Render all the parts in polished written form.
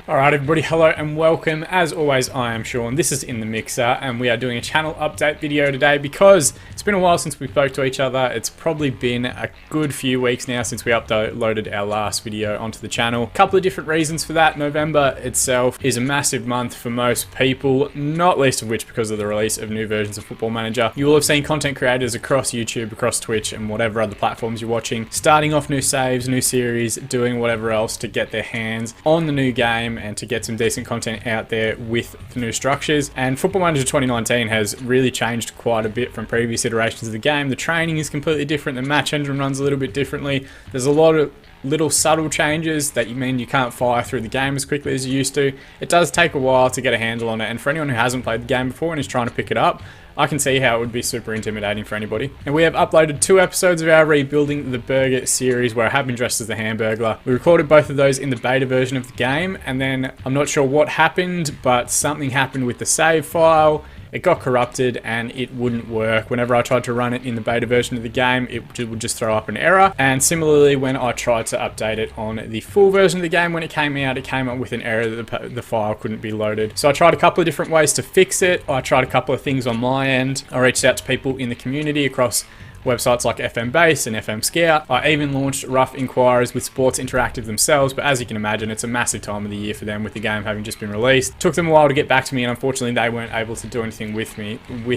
Alright everybody, hello and welcome. As always, I am Sean. This is In The Mixer and we are doing a channel update video today because it's been a while since we spoke to each other. It's probably been a good few weeks now since we uploaded our last video onto the channel. A couple of different reasons for that. November itself is a massive month for most people, not least of which because of the release of new versions of Football Manager. You will have seen content creators across YouTube, across Twitch and whatever other platforms you're watching, starting off new saves, new series, doing whatever else to get their hands on the new game and to get some decent content out there with the new structures. And Football Manager 2019 has really changed quite a bit from previous iterations of the game. The training is completely different, the match engine runs a little bit differently. There's a lot of little subtle changes that mean you can't fire through the game as quickly as you used to. It does take a while to get a handle on it, and for anyone who hasn't played the game before and is trying to pick it up, I can see how it would be super intimidating for anybody. And we have uploaded 2 episodes of our Rebuilding the Burger series where I have been dressed as the Hamburglar. We recorded both of those in the beta version of the game, and then I'm not sure what happened, but something happened with the save file. It got corrupted and it wouldn't work. Whenever I tried to run it in the beta version of the game, it would just throw up an error. And similarly, when I tried to update it on the full version of the game, when it came up with an error that the file couldn't be loaded. So I tried a couple of different ways to fix it. I tried a couple of things on my end. I reached out to people in the community across websites like FM Base and FM Scout. I even launched rough inquiries with Sports Interactive themselves, but as you can imagine, it's a massive time of the year for them with the game having just been released. It took them a while to get back to me, and unfortunately they weren't able to do anything with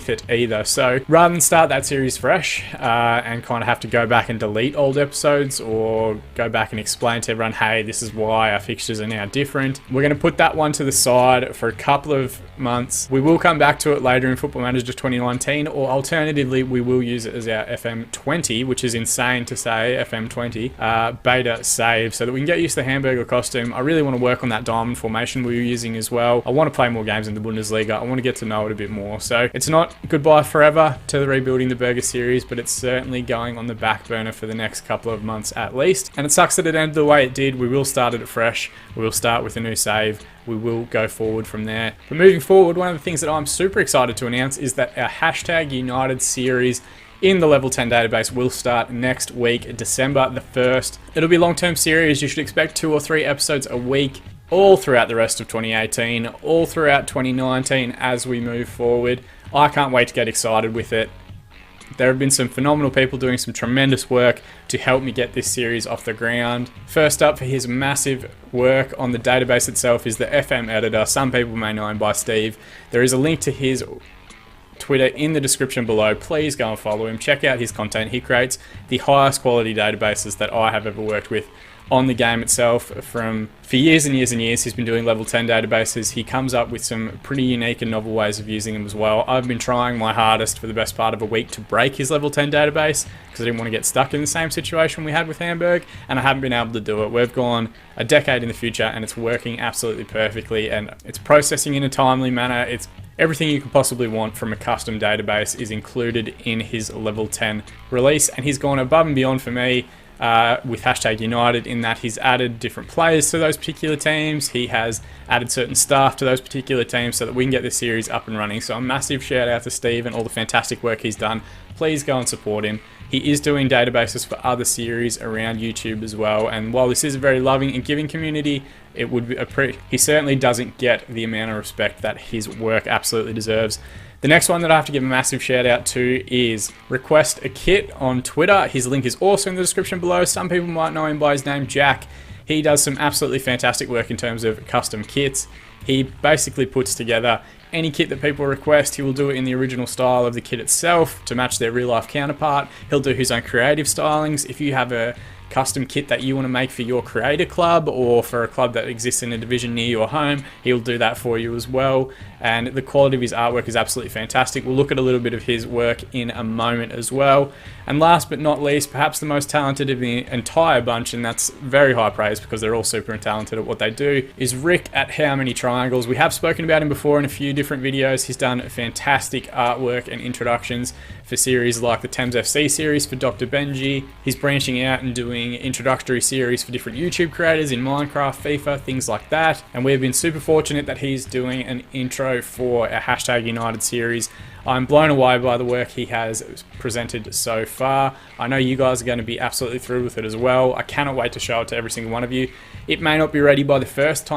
it either. So rather than start that series fresh and kind of have to go back and delete old episodes or go back and explain to everyone, hey, this is why our fixtures are now different, we're going to put that one to the side for a couple of months. We will come back to it later in Football Manager 2019, or alternatively we will use it as our FM20, which is insane to say, FM20 beta save, so that we can get used to the Hamburger costume. I really want to work on that diamond formation we were using as well. I want to play more games in the Bundesliga. I want to get to know it a bit more. So it's not goodbye forever to the Rebuilding the Burger series, but it's certainly going on the back burner for the next couple of months at least. And it sucks that it ended the way it did. We will start it fresh. We will start with a new save. We will go forward from there. But moving forward, one of the things that I'm super excited to announce is that our #United series in the level 10 database will start next week, December the 1st. It'll be a long-term series. You should expect 2 or 3 episodes a week all throughout the rest of 2018, all throughout 2019 as we move forward. I can't wait to get excited with it. There have been some phenomenal people doing some tremendous work to help me get this series off the ground. First up for his massive work on the database itself is the FM editor. Some people may know him by Steve. There is a link to his Twitter in the description below. Please go and follow him. Check out his content. He creates the highest quality databases that I have ever worked with on the game itself. For years and years and years, he's been doing level 10 databases. He comes up with some pretty unique and novel ways of using them as well. I've been trying my hardest for the best part of a week to break his level 10 database because I didn't want to get stuck in the same situation we had with Hamburg, and I haven't been able to do it. We've gone a decade in the future and it's working absolutely perfectly, and it's processing in a timely manner. It's everything you could possibly want from a custom database is included in his level 10 release, and he's gone above and beyond for me with #United in that he's added different players to those particular teams. He has added certain staff to those particular teams so that we can get this series up and running. So a massive shout out to Steve and all the fantastic work he's done. Please go and support him. He is doing databases for other series around YouTube as well, and while this is a very loving and giving community, it would be he certainly doesn't get the amount of respect that his work absolutely deserves. The next one that I have to give a massive shout out to is Request a Kit on Twitter. His link is also in the description below. Some people might know him by his name, Jack. He does some absolutely fantastic work in terms of custom kits. He basically puts together any kit that people request. He will do it in the original style of the kit itself to match their real life counterpart. He'll do his own creative stylings. If you have a custom kit that you want to make for your creator club or for a club that exists in a division near your home, he'll do that for you as well. And the quality of his artwork is absolutely fantastic. We'll look at a little bit of his work in a moment as well. And last but not least, perhaps the most talented of the entire bunch, and that's very high praise because they're all super talented at what they do, is Rick at How Many Triangles. We have spoken about him before in a few different videos. He's done fantastic artwork and introductions for series like the Thames FC series for Dr. Benji. He's branching out and doing introductory series for different YouTube creators in Minecraft, FIFA, things like that. And we've been super fortunate that he's doing an intro for our #United series. I'm blown away by the work he has presented so far. I know you guys are going to be absolutely thrilled with it as well. I cannot wait to show it to every single one of you. It may not be ready by the first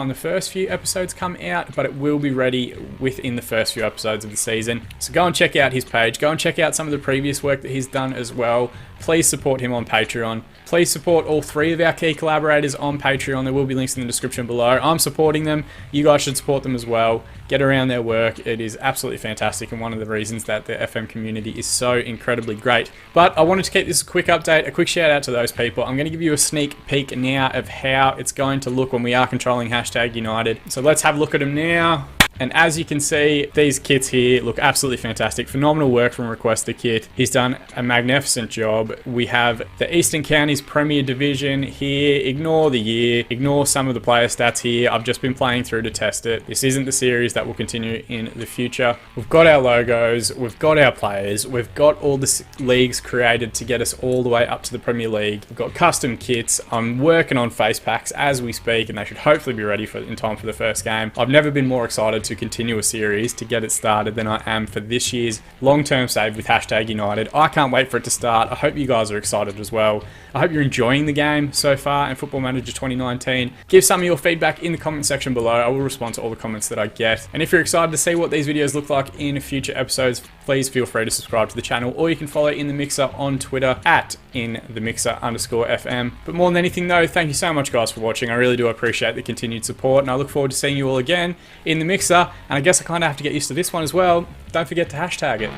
few episodes come out, but it will be ready within the first few episodes of the season. So go and check out his page. Go and check out some of the previous work that he's done as well. Please support him on Patreon. Please support all 3 of our key collaborators on Patreon. There will be links in the description below. I'm supporting them. You guys should support them as well. Get around their work. It is absolutely fantastic and one of the reasons that the FM community is so incredibly great. But I wanted to keep this a quick update, a quick shout out to those people. I'm going to give you a sneak peek now of how it's going to look when we are controlling #United. So let's have a look at them now. And as you can see, these kits here look absolutely fantastic. Phenomenal work from Request the Kit. He's done a magnificent job. We have the Eastern Counties Premier Division here. Ignore the year. Ignore some of the player stats here. I've just been playing through to test it. This isn't the series that will continue in the future. We've got our logos. We've got our players. We've got all the leagues created to get us all the way up to the Premier League. We've got custom kits. I'm working on face packs as we speak, and they should hopefully be ready in time for the first game. I've never been more excited to continue a series to get it started than I am for this year's long-term save with #United. I can't wait for it to start. I hope you guys are excited as well. I hope you're enjoying the game so far in Football Manager 2019. Give some of your feedback in the comment section below. I will respond to all the comments that I get. And if you're excited to see what these videos look like in future episodes, please feel free to subscribe to the channel, or you can follow In The Mixer on Twitter at @InTheMixer_FM. But more than anything though, thank you so much guys for watching. I really do appreciate the continued support, and I look forward to seeing you all again in The Mixer. And I guess I kind of have to get used to this one as well. Don't forget to hashtag it.